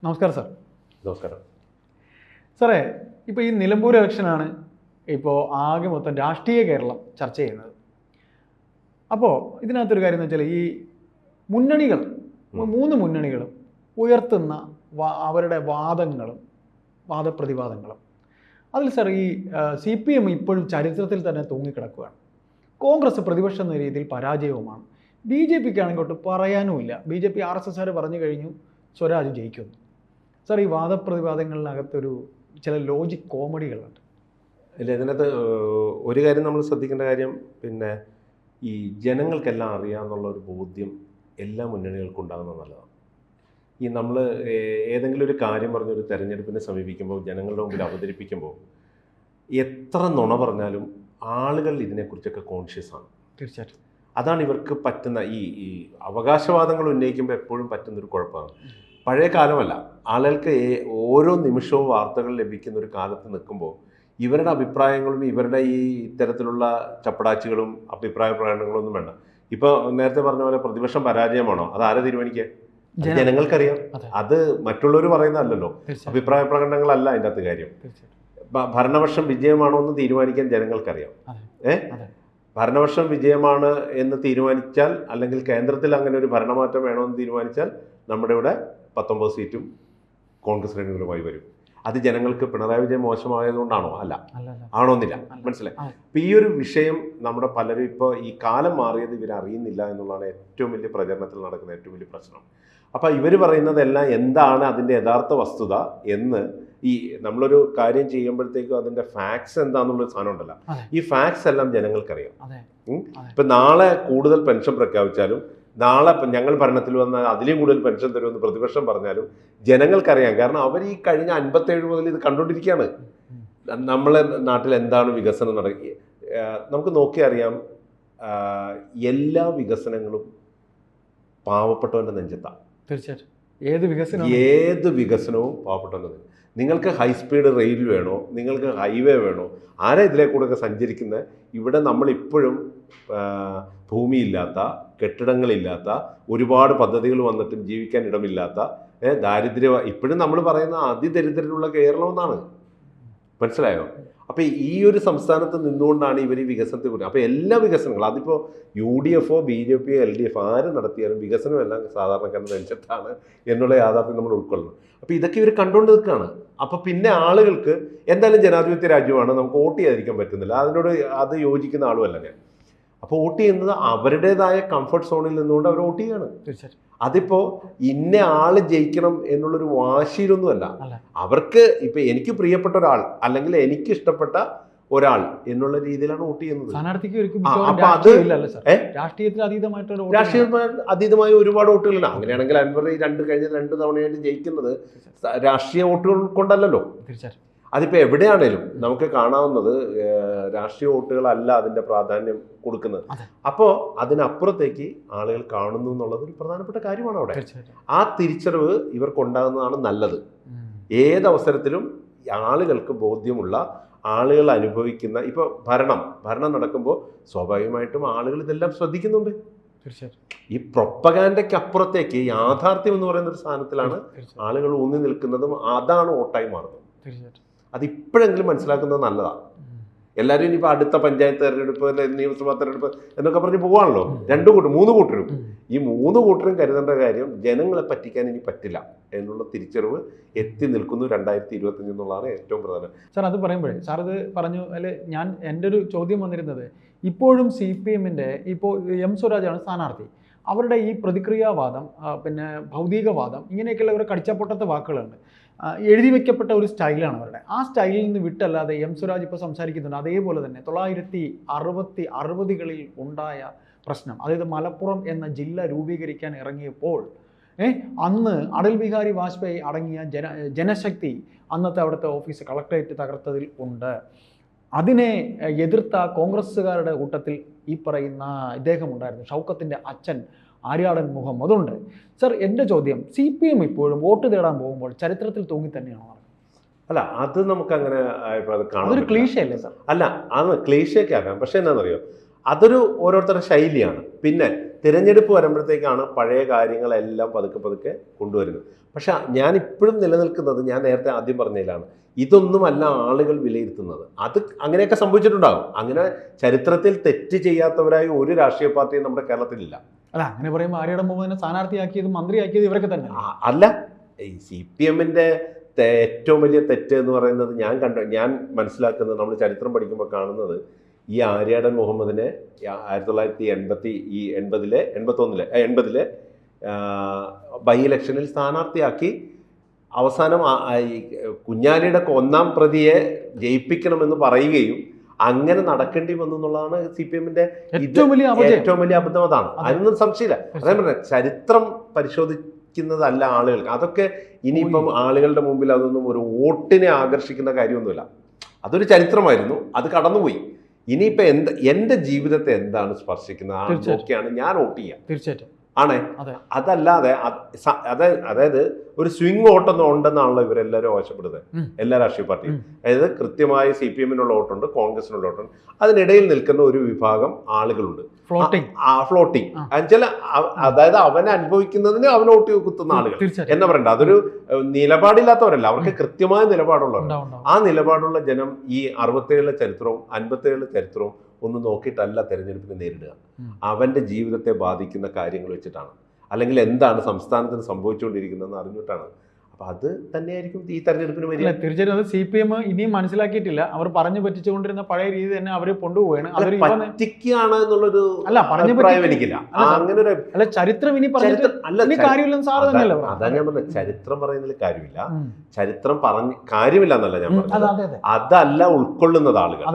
നമസ്കാരം സാർ. നമസ്കാരം സാറേ, ഇപ്പോൾ ഈ നിലമ്പൂർ ഇലക്ഷനാണ് ഇപ്പോൾ ആകെ മൊത്തം രാഷ്ട്രീയ കേരളം ചർച്ച ചെയ്യുന്നത്. അപ്പോൾ ഇതിനകത്തൊരു കാര്യം എന്ന് വെച്ചാൽ ഈ മുന്നണികൾ, മൂന്ന് മുന്നണികളും ഉയർത്തുന്ന അവരുടെ വാദപ്രതിവാദങ്ങളും അതിൽ സാർ ഈ CPM ഇപ്പോഴും ചരിത്രത്തിൽ തന്നെ തൂങ്ങിക്കിടക്കുകയാണ്. കോൺഗ്രസ് പ്രതിപക്ഷം എന്ന രീതിയിൽ പരാജയവുമാണ്. BJPക്ക് ആണെങ്കിൽ ഒട്ട് പറയാനുമില്ല. BJP RSSകാർ പറഞ്ഞു കഴിഞ്ഞു സ്വരാജ് ജയിക്കുന്നു. സാർ, ഈ വാദപ്രതിവാദങ്ങളിനകത്തൊരു ചില ലോജിക് കോമഡികളുണ്ട്. ഇല്ല, ഇതിനകത്ത് ഒരു കാര്യം നമ്മൾ ശ്രദ്ധിക്കേണ്ട കാര്യം, പിന്നെ ഈ ജനങ്ങൾക്കെല്ലാം അറിയാമെന്നുള്ളൊരു ബോധ്യം എല്ലാ മുന്നണികൾക്കും ഉണ്ടാകുന്നത് നല്ലതാണ്. ഈ നമ്മൾ ഏതെങ്കിലും ഒരു കാര്യം പറഞ്ഞൊരു തെരഞ്ഞെടുപ്പിനെ സമീപിക്കുമ്പോൾ, ജനങ്ങളുടെ മുമ്പിൽ അവതരിപ്പിക്കുമ്പോൾ എത്ര നുണ പറഞ്ഞാലും ആളുകൾ ഇതിനെക്കുറിച്ചൊക്കെ കോൺഷ്യസ് ആണ്. തീർച്ചയായിട്ടും അതാണ് ഇവർക്ക് പറ്റുന്ന ഈ അവകാശവാദങ്ങൾ ഉന്നയിക്കുമ്പോൾ എപ്പോഴും പറ്റുന്നൊരു കുഴപ്പമാണ്. പഴയ കാലമല്ല, ആളുകൾക്ക് ഓരോ നിമിഷവും വാർത്തകൾ ലഭിക്കുന്ന ഒരു കാലത്ത് നിൽക്കുമ്പോൾ ഇവരുടെ അഭിപ്രായങ്ങളും ഇവരുടെ ഈ ഇത്തരത്തിലുള്ള ചപ്പടാച്ചുകളും അഭിപ്രായ പ്രകടനങ്ങളൊന്നും വേണ്ട. ഇപ്പോൾ നേരത്തെ പറഞ്ഞ പോലെ പ്രതിപക്ഷം പരാജയമാണോ, അത് ആരെ തീരുമാനിക്കുക? ജനങ്ങൾക്കറിയാം. അത് മറ്റുള്ളവർ പറയുന്നതല്ലല്ലോ. അഭിപ്രായ പ്രകടനങ്ങളല്ല അതിൻ്റെ അകത്ത് കാര്യം. ഭരണപക്ഷം വിജയമാണോ എന്ന് തീരുമാനിക്കാൻ ജനങ്ങൾക്കറിയാം. ഭരണപക്ഷം വിജയമാണ് എന്ന് തീരുമാനിച്ചാൽ, അല്ലെങ്കിൽ കേന്ദ്രത്തിൽ അങ്ങനെ ഒരു ഭരണമാറ്റം വേണമെന്ന് തീരുമാനിച്ചാൽ നമ്മുടെ ഇവിടെ 19 സീറ്റും കോൺഗ്രസിന് അനുകൂലമായി വരും. അത് ജനങ്ങൾക്ക് പിണറായി വിജയൻ മോശമായതുകൊണ്ടാണോ? അല്ല, ആണോന്നില്ല. മനസ്സിലായി. അപ്പം ഈ ഒരു വിഷയം നമ്മുടെ പലരും ഇപ്പോൾ ഈ കാലം മാറിയത് ഇവരറിയുന്നില്ല എന്നുള്ളതാണ് ഏറ്റവും വലിയ പ്രചരണത്തിൽ നടക്കുന്ന ഏറ്റവും വലിയ പ്രശ്നം. അപ്പം ഇവർ പറയുന്നതെല്ലാം എന്താണ് അതിൻ്റെ യഥാർത്ഥ വസ്തുത എന്ന്, ഈ നമ്മളൊരു കാര്യം ചെയ്യുമ്പോഴത്തേക്കും അതിൻ്റെ ഫാക്ട്സ് എന്താണെന്നുള്ളൊരു സാധനം ഉണ്ടല്ലോ, ഈ ഫാക്ട്സ് എല്ലാം ജനങ്ങൾക്കറിയാം. ഇപ്പം നാളെ കൂടുതൽ പെൻഷൻ പ്രഖ്യാപിച്ചാലും, നാളെ ഞങ്ങൾ ഭരണത്തിൽ വന്നാൽ അതിലും കൂടുതൽ പെൻഷൻ തരുമെന്ന് പ്രതിപക്ഷം പറഞ്ഞാലും ജനങ്ങൾക്കറിയാം. കാരണം അവർ ഈ കഴിഞ്ഞ 57 മുതൽ ഇത് കണ്ടുകൊണ്ടിരിക്കുകയാണ്. നമ്മളെ നാട്ടിൽ എന്താണ് വികസനം നടക്കുക നമുക്ക് നോക്കി അറിയാം. എല്ലാ വികസനങ്ങളും പാവപ്പെട്ടവൻ്റെ നെഞ്ചത്താണ്. തീർച്ചയായിട്ടും ഏത് വികസനവും പാവപ്പെട്ടവൻ്റെ നെഞ്ചത്ത്. നിങ്ങൾക്ക് ഹൈസ്പീഡ് റെയിൽ വേണോ, നിങ്ങൾക്ക് ഹൈവേ വേണോ, ആരാ ഇതിലേക്കൂടെയൊക്കെ സഞ്ചരിക്കുന്നത്? ഇവിടെ നമ്മളിപ്പോഴും ഭൂമിയില്ലാത്ത, കെട്ടിടങ്ങളില്ലാത്ത, ഒരുപാട് പദ്ധതികൾ വന്നിട്ടും ജീവിക്കാൻ ഇടമില്ലാത്ത, ദാരിദ്ര്യ, ഇപ്പോഴും നമ്മൾ പറയുന്ന അതിദരിദ്രരുള്ള കേരളം എന്നാണ്. മനസ്സിലായോ? അപ്പോൾ ഈ ഒരു സംസ്ഥാനത്ത് നിന്നുകൊണ്ടാണ് ഇവർ ഈ വികസനത്തെ കുറിച്ച്. അപ്പോൾ എല്ലാ വികസനങ്ങളും, അതിപ്പോൾ UDF, BJP, LDF ആര് നടത്തിയാലും വികസനമെല്ലാം സാധാരണക്കാരുടെ നെഞ്ചത്താണ് എന്നുള്ള യാഥാർത്ഥ്യം നമ്മൾ ഉൾക്കൊള്ളണം. അപ്പോൾ ഇതൊക്കെ ഇവർ കണ്ടുകൊണ്ട് നിൽക്കുകയാണ്. അപ്പോൾ പിന്നെ ആളുകൾക്ക് എന്തായാലും ജനാധിപത്യ രാജ്യമാണ്, നമുക്ക് വോട്ട് ചെയ്യാതിരിക്കാൻ പറ്റുന്നില്ല, അതിനോട് അത് യോജിക്കുന്ന ആളുമല്ല ഞാൻ. അപ്പോൾ വോട്ട് ചെയ്യുന്നത് അവരുടേതായ കംഫർട്ട് സോണിൽ നിന്നുകൊണ്ട് അവർ വോട്ട് ചെയ്യാണ്. അതിപ്പോൾ ഇന്ന ആള് ജയിക്കണം എന്നുള്ളൊരു വാശിയിലൊന്നുമല്ല. അവർക്ക് ഇപ്പം എനിക്ക് പ്രിയപ്പെട്ട ഒരാൾ, അല്ലെങ്കിൽ എനിക്ക് ഇഷ്ടപ്പെട്ട ഒരാൾ എന്നുള്ള രീതിയിലാണ് വോട്ട് ചെയ്യുന്നത്. രാഷ്ട്രീയത്തിന് അതീതമായ ഒരുപാട് വോട്ടുകളുണ്ട്. അങ്ങനെയാണെങ്കിൽ അൻവർ കഴിഞ്ഞ 2 തവണയായിട്ട് ജയിക്കുന്നത് രാഷ്ട്രീയ വോട്ടുകൾ കൊണ്ടല്ലോ. അതിപ്പോൾ എവിടെയാണേലും നമുക്ക് കാണാവുന്നത് രാഷ്ട്രീയ വോട്ടുകളല്ല അതിൻ്റെ പ്രാധാന്യം കൊടുക്കുന്നത്. അപ്പോൾ അതിനപ്പുറത്തേക്ക് ആളുകൾ കാണുന്നു എന്നുള്ളത് ഒരു പ്രധാനപ്പെട്ട കാര്യമാണ് അവിടെ. ആ തിരിച്ചറിവ് ഇവർക്കുണ്ടാകുന്നതാണ് നല്ലത്. ഏതവസരത്തിലും ആളുകൾക്ക് ബോധ്യമുള്ള, ആളുകൾ അനുഭവിക്കുന്ന, ഇപ്പോൾ ഭരണം നടക്കുമ്പോൾ സ്വാഭാവികമായിട്ടും ആളുകൾ ഇതെല്ലാം ശ്രദ്ധിക്കുന്നുണ്ട്. ഈ പ്രൊപ്പഗാൻഡയ്ക്ക് അപ്പുറത്തേക്ക് യാഥാർത്ഥ്യം എന്ന് പറയുന്ന ഒരു സാധനത്തിലാണ് ആളുകൾ ഊന്നി നിൽക്കുന്നതും. അതാണ് വോട്ടായി മാറുന്നത്. അതിപ്പോഴെങ്കിലും മനസ്സിലാക്കുന്നത് നല്ലതാണ്. എല്ലാവരും ഇനിയിപ്പോൾ അടുത്ത പഞ്ചായത്ത് തെരഞ്ഞെടുപ്പ്, നിയമസഭാ തെരഞ്ഞെടുപ്പ് എന്നൊക്കെ പറഞ്ഞ് പോവാണല്ലോ. 3 കൂട്ടരും. ഈ 3 കൂട്ടരും കരുതേണ്ട കാര്യം, ജനങ്ങളെ പറ്റിക്കാൻ ഇനി പറ്റില്ല എന്നുള്ള തിരിച്ചറിവ് എത്തി നിൽക്കുന്നു 2025 എന്നുള്ളതാണ് ഏറ്റവും പ്രധാനം. സാർ, അത് പറയുമ്പോഴേ സാർ ഇത് പറഞ്ഞു. എൻ്റെ ഒരു ചോദ്യം വന്നിരുന്നത്, ഇപ്പോഴും CPMൻ്റെ ഇപ്പോൾ M സ്വരാജാണ് സ്ഥാനാർത്ഥി. അവരുടെ ഈ പ്രതിക്രിയാവാദം, പിന്നെ ഭൗതികവാദം, ഇങ്ങനെയൊക്കെയുള്ള ഒരു കടിച്ചപ്പൊട്ടത്തെ വാക്കുകളുണ്ട്. എഴുതി വെക്കപ്പെട്ട ഒരു സ്റ്റൈലാണ് അവരുടെ. ആ സ്റ്റൈലിൽ നിന്ന് വിട്ടല്ലാതെ M സ്വരാജ് ഇപ്പോൾ സംസാരിക്കുന്നുണ്ട്. അതേപോലെ തന്നെ 1960കളിൽ ഉണ്ടായ പ്രശ്നം, അതായത് മലപ്പുറം എന്ന ജില്ല രൂപീകരിക്കാൻ ഇറങ്ങിയപ്പോൾ അന്ന് അടൽ ബിഹാരി വാജ്പേയി അടങ്ങിയ ജനശക്തി അന്നത്തെ അവിടുത്തെ ഓഫീസ്, കളക്ടറേറ്റ് തകർത്തതിൽ ഉണ്ട്. അതിനെ എതിർത്ത കോൺഗ്രസ്സുകാരുടെ കൂട്ടത്തിൽ ഈ പറയുന്ന ഇദ്ദേഹം ഉണ്ടായിരുന്നു, ഷൗക്കത്തിൻ്റെ അച്ഛൻ ആര്യാടൻ മുഹമ്മദുണ്ട്. സർ, എൻ്റെ ചോദ്യം, CPM ഇപ്പോഴും വോട്ട് തേടാൻ പോകുമ്പോൾ ചരിത്രത്തിൽ തൂങ്ങി തന്നെയാണോ? അല്ല, അത് നമുക്കങ്ങനെ അതൊരു ക്ലീശയല്ലേ സാർ? അല്ല, അത് ക്ലീശയൊക്കെ ആക്കാം. പക്ഷെ എന്താണെന്നറിയോ, അതൊരു ഓരോരുത്തരുടെ ശൈലിയാണ്. പിന്നെ തിരഞ്ഞെടുപ്പ് വരുമ്പോഴത്തേക്കാണ് പഴയ കാര്യങ്ങളെല്ലാം പതുക്കെ പതുക്കെ കൊണ്ടുവരുന്നത്. പക്ഷെ ഞാൻ ഇപ്പോഴും നിലനിൽക്കുന്നത്, ഞാൻ നേരത്തെ ആദ്യം പറഞ്ഞതിലാണ്, ഇതൊന്നുമല്ല ആളുകൾ വിലയിരുത്തുന്നത്. അത് അങ്ങനെയൊക്കെ സംഭവിച്ചിട്ടുണ്ടാകും. അങ്ങനെ ചരിത്രത്തിൽ തെറ്റ് ചെയ്യാത്തവരായി ഒരു രാഷ്ട്രീയ പാർട്ടിയും നമ്മുടെ കേരളത്തിലില്ല. അല്ല, അങ്ങനെ പറയുമ്പോൾ ആര്യാടൻ മുഹമ്മദിനെ സ്ഥാനാർത്ഥിയാക്കിയത് മന്ത്രിയാക്കിയത് ഇവരൊക്കെ തന്നെ അല്ല. ഈ CPM-ന്റെ ഏറ്റവും വലിയ തെറ്റ് എന്ന് പറയുന്നത് ഞാൻ മനസ്സിലാക്കുന്നത്, നമ്മൾ ചരിത്രം പഠിക്കുമ്പോൾ കാണുന്നത്, ഈ ആര്യാടൻ മുഹമ്മദിനെ 1980-ലെ ബൈ ഇലക്ഷനിൽ സ്ഥാനാർത്ഥിയാക്കി അവസാനം കുഞ്ഞാലിയുടെ 1-ാം പ്രതിയെ ജയിപ്പിക്കണമെന്ന് പറയുകയും അങ്ങനെ നടക്കേണ്ടി വന്നു എന്നുള്ളതാണ് CPM-ന്റെ ഏറ്റവും വലിയ അബദ്ധം. അതാണ്, അതിനൊന്നും സംശയമില്ല. അതേ പറഞ്ഞ ചരിത്രം പരിശോധിക്കുന്നതല്ല ആളുകൾക്ക്. അതൊക്കെ ഇനിയിപ്പം ആളുകളുടെ മുമ്പിൽ അതൊന്നും ഒരു വോട്ടിനെ ആകർഷിക്കുന്ന കാര്യമൊന്നുമില്ല. അതൊരു ചരിത്രമായിരുന്നു, അത് കടന്നുപോയി. ഇനിയിപ്പോൾ എൻ്റെ ജീവിതത്തെ എന്താണ് സ്പർശിക്കുന്നത് നോക്കിയാണ് ഞാൻ വോട്ട് ചെയ്യുക. തീർച്ചയായിട്ടും ആണേ. അതല്ലാതെ അതായത് ഒരു സ്വിംഗ് വോട്ടൊന്നും ഉണ്ടെന്നാണല്ലോ ഇവരെല്ലാവരും ആവശ്യപ്പെടുന്നത്, എല്ലാ രാഷ്ട്രീയ പാർട്ടിയും. അതായത് കൃത്യമായി CPM-നുള്ള വോട്ടുണ്ട്, കോൺഗ്രസിനുള്ള വോട്ടുണ്ട്, അതിനിടയിൽ നിൽക്കുന്ന ഒരു വിഭാഗം ആളുകളുണ്ട്, ഫ്ലോട്ടിങ്. അതായത് അവനെ അനുഭവിക്കുന്നതിന് അവൻ വോട്ട് കുത്തുന്ന ആളുകൾ എന്ന് പറയണ്ട. അതൊരു നിലപാടില്ലാത്തവരല്ല, അവർക്ക് കൃത്യമായ നിലപാടുള്ളവർ. ആ നിലപാടുള്ള ജനം ഈ 67 ചരിത്രവും 57 ചരിത്രവും ഒന്ന് നോക്കിയിട്ടല്ല തെരഞ്ഞെടുപ്പിനെ നേരിടുക. അവൻ്റെ ജീവിതത്തെ ബാധിക്കുന്ന കാര്യങ്ങൾ വെച്ചിട്ടാണ്, അല്ലെങ്കിൽ എന്താണ് സംസ്ഥാനത്തിന് സംഭവിച്ചുകൊണ്ടിരിക്കുന്നതെന്ന് അറിഞ്ഞിട്ടാണ്. അപ്പൊ അത് തന്നെയായിരിക്കും ഈ തെരഞ്ഞെടുപ്പിന് വരിക. തീർച്ചയായും അത് CPM ഇനിയും മനസ്സിലാക്കിയിട്ടില്ല. അവർ പറഞ്ഞു പറ്റിച്ചുകൊണ്ടിരുന്ന പഴയ രീതി തന്നെ അവർ കൊണ്ടുപോവുകയാണ്. പറ്റിക്കാണ് എന്നുള്ളൊരു അഭിപ്രായം എനിക്കില്ല. അങ്ങനെ ഒരു ചരിത്രം ഇനി കാര്യമില്ലെന്ന് സാറ് തന്നെയല്ല. അതാ ഞാൻ പറഞ്ഞത്, ചരിത്രം പറയുന്നതിൽ കാര്യമില്ല. ചരിത്രം കാര്യമില്ല എന്നല്ല ഞാൻ പറഞ്ഞത്, അതല്ല ഉൾക്കൊള്ളുന്നത് ആളുകൾ.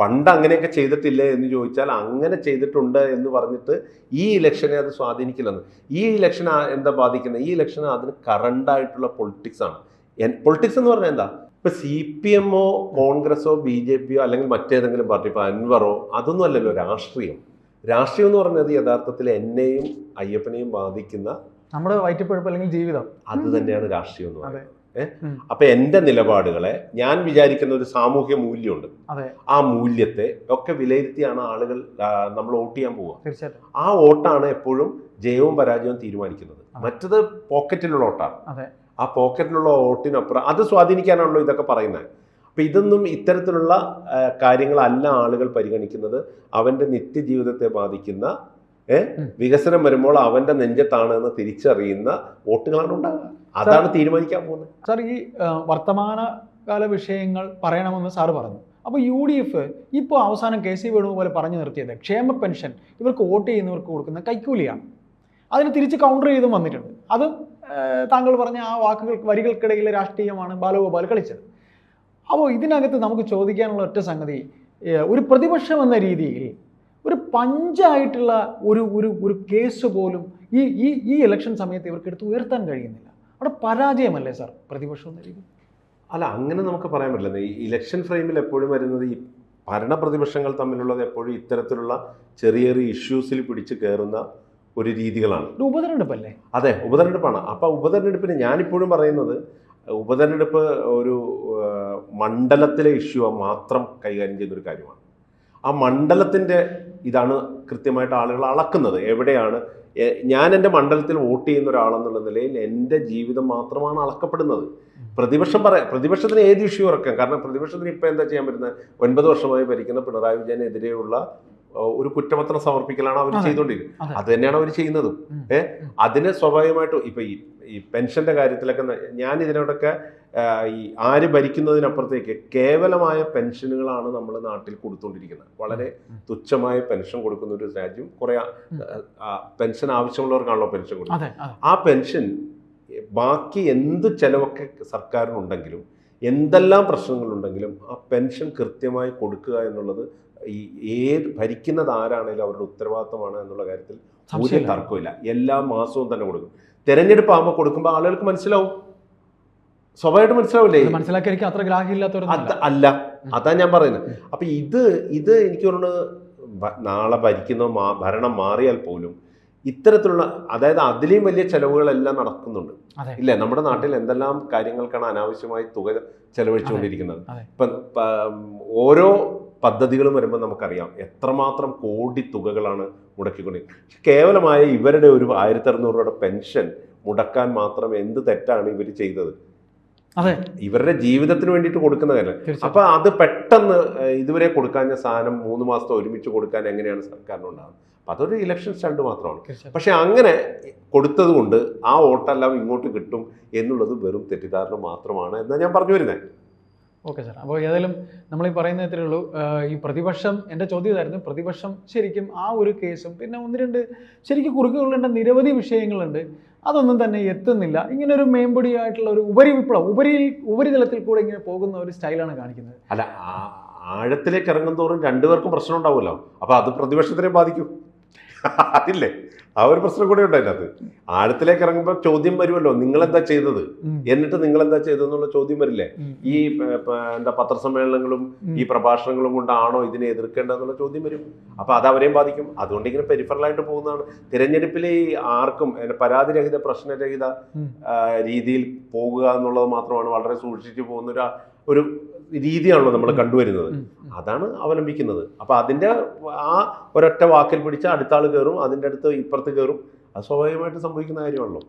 പണ്ട് അങ്ങനെയൊക്കെ ചെയ്തിട്ടില്ലേ എന്ന് ചോദിച്ചാൽ അങ്ങനെ ചെയ്തിട്ടുണ്ട് എന്ന് പറഞ്ഞിട്ട് ഈ ഇലക്ഷനെ അത് സ്വാധീനിക്കില്ലെന്ന്. ഈ ഇലക്ഷൻ എന്താ ബാധിക്കുന്നത്? ഈ ഇലക്ഷൻ അതിന് കറണ്ടായിട്ടുള്ള പൊളിറ്റിക്സ് ആണ്. പൊളിറ്റിക്സ് എന്ന് പറഞ്ഞാൽ എന്താ? ഇപ്പൊ CPM-ഓ കോൺഗ്രസോ BJP-യോ അല്ലെങ്കിൽ മറ്റേതെങ്കിലും പാർട്ടി, ഇപ്പൊ അൻവറോ, അതൊന്നും അല്ലല്ലോ രാഷ്ട്രീയം. രാഷ്ട്രീയം എന്ന് പറഞ്ഞത് യഥാർത്ഥത്തിൽ എന്നെയും അയ്യപ്പനെയും ബാധിക്കുന്ന നമ്മുടെ വയറ്റിപ്പഴപ്പ് അല്ലെങ്കിൽ ജീവിതം, അത് തന്നെയാണ് രാഷ്ട്രീയം എന്ന് പറയുന്നത്. അപ്പൊ എൻ്റെ നിലപാടുകളെ, ഞാൻ വിചാരിക്കുന്ന ഒരു സാമൂഹ്യ മൂല്യമുണ്ട്, ആ മൂല്യത്തെ ഒക്കെ വിലയിരുത്തിയാണ് ആളുകൾ നമ്മൾ വോട്ട് ചെയ്യാൻ പോവുക. ആ വോട്ടാണ് എപ്പോഴും ജയവും പരാജയവും തീരുമാനിക്കുന്നത്. മറ്റത് പോക്കറ്റിലുള്ള വോട്ടാണ്. ആ പോക്കറ്റിലുള്ള വോട്ടിനപ്പുറം അത് സ്വാധീനിക്കാനാണല്ലോ ഇതൊക്കെ പറയുന്നത്. അപ്പൊ ഇതൊന്നും ഇത്തരത്തിലുള്ള കാര്യങ്ങളല്ല ആളുകൾ പരിഗണിക്കുന്നത്. അവൻ്റെ നിത്യജീവിതത്തെ ബാധിക്കുന്ന വികസനം വരുമ്പോൾ അവൻ്റെ നെഞ്ചത്താണ് എന്ന് തിരിച്ചറിയുന്ന വോട്ടുകളാണ് ഉണ്ടാകുക. അതാണ് തീരുമാനിക്കാൻ പോകുന്നത്. സാർ, ഈ വർത്തമാനകാല വിഷയങ്ങൾ പറയണമെന്ന് സാറ് പറഞ്ഞു. അപ്പോൾ UDF ഇപ്പോൾ അവസാനം KC വേണുഗോപാൽ പറഞ്ഞു നിർത്തിയത് ക്ഷേമ പെൻഷൻ ഇവർക്ക് വോട്ട് ചെയ്യുന്നവർക്ക് കൊടുക്കുന്ന കൈക്കൂലിയാണ്. അതിന് തിരിച്ച് കൗണ്ടർ ചെയ്തും വന്നിട്ടുണ്ട്. അതും താങ്കൾ പറഞ്ഞ ആ വരികൾക്കിടയിലെ രാഷ്ട്രീയമാണ് ബാലഗോപാൽ കളിച്ചത്. അപ്പോൾ ഇതിനകത്ത് നമുക്ക് ചോദിക്കാനുള്ള ഒറ്റ സംഗതി, ഒരു പ്രതിപക്ഷം എന്ന രീതിയിൽ ഒരു പഞ്ചായിട്ടുള്ള ഒരു കേസ് പോലും ഈ ഇലക്ഷൻ സമയത്ത് ഇവർക്ക് എടുത്ത് ഉയർത്താൻ കഴിയുന്നില്ല. അവിടെ പരാജയമല്ലേ സാർ പ്രതിപക്ഷം എന്ന രീതി? അല്ല, അങ്ങനെ നമുക്ക് പറയാൻ പറ്റില്ല. ഈ ഇലക്ഷൻ ഫ്രെയിമിൽ എപ്പോഴും വരുന്നത് ഈ ഭരണപ്രതിപക്ഷങ്ങൾ തമ്മിലുള്ളത് എപ്പോഴും ഇത്തരത്തിലുള്ള ചെറിയ ചെറിയ ഇഷ്യൂസിൽ പിടിച്ച് കയറുന്ന ഒരു രീതികളാണ്. ഉപതെരഞ്ഞെടുപ്പല്ലേ? അതെ, ഉപതെരഞ്ഞെടുപ്പാണ്. അപ്പം ഉപതെരഞ്ഞെടുപ്പിന് ഞാനിപ്പോഴും പറയുന്നത്, ഉപതെരഞ്ഞെടുപ്പ് ഒരു മണ്ഡലത്തിലെ ഇഷ്യൂ മാത്രം കൈകാര്യം ചെയ്യുന്നൊരു കാര്യമാണ്. ആ മണ്ഡലത്തിൻ്റെ ഇതാണ് കൃത്യമായിട്ട് ആളുകൾ അളക്കുന്നത്. എവിടെയാണ് ഞാൻ എൻ്റെ മണ്ഡലത്തിൽ വോട്ട് ചെയ്യുന്ന ഒരാളെന്നുള്ള നിലയിൽ എൻ്റെ ജീവിതം മാത്രമാണ് അളക്കപ്പെടുന്നത്. പ്രതിപക്ഷത്തിന് ഏത് ഇഷ്യൂ ഇറക്കാം. കാരണം പ്രതിപക്ഷത്തിന് ഇപ്പം എന്താ ചെയ്യാൻ പറ്റുന്നത്? 9 വർഷമായി ഭരിക്കുന്ന പിണറായി വിജയനെതിരെയുള്ള ഒരു കുറ്റപത്രം സമർപ്പിക്കലാണ് അവർ ചെയ്തുകൊണ്ടിരിക്കുന്നത്. അത് തന്നെയാണ് അവർ ചെയ്യുന്നതും. അതിന് സ്വാഭാവികമായിട്ടും ഇപ്പം ഈ പെൻഷൻ്റെ കാര്യത്തിലൊക്കെ ഞാൻ ഇതിനോടൊക്കെ ഈ ആര് ഭരിക്കുന്നതിനപ്പുറത്തേക്ക് കേവലമായ പെൻഷനുകളാണ് നമ്മൾ നാട്ടിൽ കൊടുത്തുകൊണ്ടിരിക്കുന്നത്. വളരെ തുച്ഛമായ പെൻഷൻ കൊടുക്കുന്ന ഒരു രാജ്യം. കുറേ പെൻഷൻ ആവശ്യമുള്ളവർക്കാണല്ലോ പെൻഷൻ കൊടുക്കുന്നത്. ആ പെൻഷൻ ബാക്കി എന്ത് ചെലവൊക്കെ സർക്കാരിനുണ്ടെങ്കിലും എന്തെല്ലാം പ്രശ്നങ്ങളുണ്ടെങ്കിലും ആ പെൻഷൻ കൃത്യമായി കൊടുക്കുക എന്നുള്ളത് ഭരിക്കുന്നത് ആരാണെങ്കിലും അവരുടെ ഉത്തരവാദിത്തമാണ് എന്നുള്ള കാര്യത്തിൽ ഒരു തർക്കമില്ല. എല്ലാ മാസവും തന്നെ കൊടുക്കും. തെരഞ്ഞെടുപ്പ് ആകുമ്പോൾ കൊടുക്കുമ്പോൾ ആളുകൾക്ക് മനസ്സിലാവും, സ്വാഭാവികമായിട്ട് മനസ്സിലാവില്ലേ? മനസ്സിലാക്കി അത്ര ഗ്രാഹ്യമില്ലാത്തവർ അല്ല, അതാ ഞാൻ പറയുന്നത്. അപ്പൊ ഇത് എനിക്ക് തോന്നുന്നത് നാളെ ഭരണം മാറിയാൽ പോലും ഇത്തരത്തിലുള്ള, അതായത് അതിലെയും വലിയ ചെലവുകളെല്ലാം നടക്കുന്നുണ്ട് ഇല്ലേ? നമ്മുടെ നാട്ടിൽ എന്തെല്ലാം കാര്യങ്ങൾക്കാണ് അനാവശ്യമായി തുക ചെലവഴിച്ചുകൊണ്ടിരിക്കുന്നത്. ഇപ്പം ഓരോ പദ്ധതികളും വരുമ്പോൾ നമുക്കറിയാം എത്രമാത്രം കോടി തുകകളാണ് മുടക്കിക്കൊണ്ടിരിക്കുന്നത്. പക്ഷെ കേവലമായ ഇവരുടെ ഒരു 1600 രൂപയുടെ പെൻഷൻ മുടക്കാൻ മാത്രം എന്ത് തെറ്റാണ് ഇവർ ചെയ്തത്? അതെ, ഇവരുടെ ജീവിതത്തിന് വേണ്ടിയിട്ട് കൊടുക്കുന്ന കാര്യം. തീർച്ചയായും. അപ്പൊ അത് പെട്ടെന്ന് ഇതുവരെ കൊടുക്കാഞ്ഞ സാധനം 3 മാസത്തെ ഒരുമിച്ച് കൊടുക്കാൻ എങ്ങനെയാണ് സർക്കാരിനുണ്ടാകുന്നത്? അപ്പൊ അതൊരു ഇലക്ഷൻ സ്റ്റണ്ട് മാത്രമാണ്. തീർച്ചയായും. പക്ഷെ അങ്ങനെ കൊടുത്തത് കൊണ്ട് ആ വോട്ടെല്ലാം ഇങ്ങോട്ട് കിട്ടും എന്നുള്ളത് വെറും തെറ്റിദ്ധാരണ മാത്രമാണ് എന്നാണ് ഞാൻ പറഞ്ഞു വരുന്നത്. ഓക്കെ സാർ, അപ്പോൾ ഏതായാലും നമ്മൾ ഈ പറയുന്ന ഇത്രയേ ഉള്ളൂ. ഈ പ്രതിപക്ഷം, എൻ്റെ ചോദ്യം ഇതായിരുന്നു, പ്രതിപക്ഷം ശരിക്കും ആ ഒരു കേസും പിന്നെ 1-2 ശരിക്കും കുറുക്കുകൊള്ളേണ്ട നിരവധി വിഷയങ്ങളുണ്ട്, അതൊന്നും തന്നെ എത്തുന്നില്ല. ഇങ്ങനെ ഒരു മേമ്പൊടിയായിട്ടുള്ള ഒരു ഉപരിതലത്തിൽ കൂടെ ഇങ്ങനെ പോകുന്ന ഒരു സ്റ്റൈലാണ് കാണിക്കുന്നത്. അല്ല, ആഴത്തിലേക്ക് ഇറങ്ങും തോറും രണ്ടുപേർക്കും പ്രശ്നം ഉണ്ടാവുമല്ലോ. അപ്പൊ അത് പ്രതിപക്ഷത്തിനെ ബാധിക്കും. അതില്ലേ, ആ ഒരു പ്രശ്നം കൂടെ ഉണ്ട് അതിനകത്ത്. ആഴത്തിലേക്ക് ഇറങ്ങുമ്പോൾ ചോദ്യം വരുമല്ലോ, നിങ്ങളെന്താ ചെയ്തത്, എന്നിട്ട് നിങ്ങളെന്താ ചെയ്തതെന്നുള്ള ചോദ്യം വരില്ലേ? ഈ എന്താ പത്രസമ്മേളനങ്ങളും ഈ പ്രഭാഷണങ്ങളും കൊണ്ടാണോ ഇതിനെ എതിർക്കേണ്ടതെന്നുള്ള ചോദ്യം വരും. അപ്പൊ അത് അവരെയും ബാധിക്കും. അതുകൊണ്ട് ഇങ്ങനെ പെരിഫറലായിട്ട് പോകുന്നതാണ്. തിരഞ്ഞെടുപ്പിൽ ആർക്കും പരാതിരഹിത പ്രശ്നരഹിത രീതിയിൽ പോകുക എന്നുള്ളത് മാത്രമാണ് വളരെ സൂക്ഷിച്ചു പോകുന്ന ഒരു രീതിയാണല്ലോ നമ്മൾ കണ്ടുവരുന്നത്. അതാണ് അവലംബിക്കുന്നത്. അപ്പൊ അതിന്റെ ആ ഒരൊറ്റ വാക്കിൽ പിടിച്ച അടുത്ത ആൾ കയറും, അതിൻ്റെ അടുത്ത് ഇപ്പുറത്ത് കയറും. അത് സ്വാഭാവികമായിട്ട് സംഭവിക്കുന്ന കാര്യമാണല്ലോ.